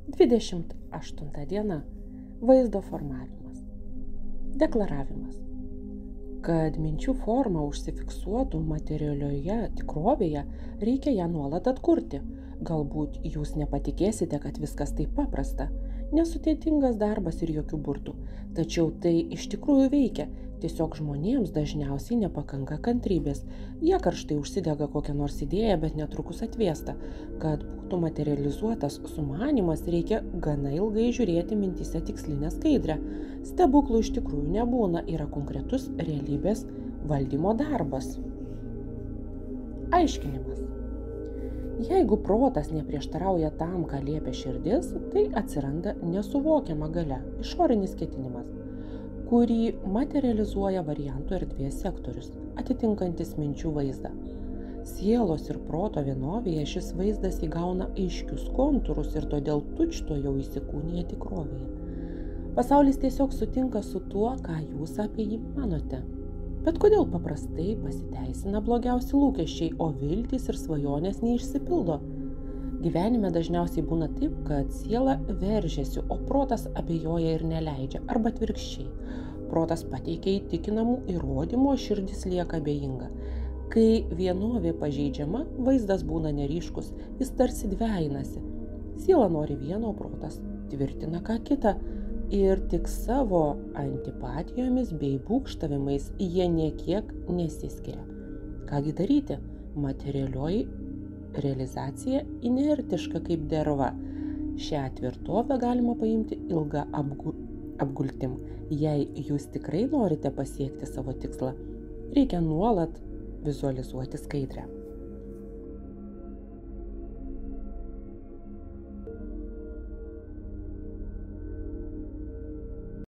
28 diena. Vaizdo formavimas. Deklaravimas. Kad minčių forma užsifiksuotų materialioje tikrovėje, reikia ją nuolat atkurti. Galbūt jūs nepatikėsite, kad viskas taip paprasta. Nesudėtingas darbas ir jokių burtų. Tačiau tai iš tikrųjų veikia. Tiesiog žmonėms dažniausiai nepakanka kantrybės. Jie karštai užsidega kokią nors idėją, bet netrukus atvėsta. Kad būtų materializuotas sumanymas, reikia gana ilgai žiūrėti mintyse tikslinę skaidrę. Stebuklų iš tikrųjų nebūna, yra konkretus realybės valdymo darbas. Aiškinimas. Jeigu protas neprieštarauja tam, ką liepia širdis, tai atsiranda nesuvokiama galia, išorinis ketinimas, kurį materializuoja variantų erdvės sektorius, atitinkantis minčių vaizdą. Sielos ir proto vienovėje šis vaizdas įgauna aiškius kontūrus ir todėl tučtuojau įsikūnija tikrovėje. Pasaulis tiesiog sutinka su tuo, ką jūs apie jį manote. Bet kodėl paprastai pasiteisina blogiausi lūkesčiai, o viltys ir svajonės neišsipildo? Gyvenime dažniausiai būna taip, kad siela veržiasi, o protas abejoja ir neleidžia, arba atvirkščiai. Protas pateikia įtikinamų įrodymų, o širdis lieka abejinga. Kai vienovė pažeidžiama, vaizdas būna neryškus, jis tarsi dvejinasi. Siela nori vieno, protas tvirtina ką kita. Ir tik savo antipatijomis bei būgštavimais jie niekiek nesiskiria. Kągi daryti? Materialioji realizacija inertiška kaip derva. Šią tvirtovę galima paimti ilgą apgultim. Jei jūs tikrai norite pasiekti savo tikslą, reikia nuolat vizualizuoti skaidrę.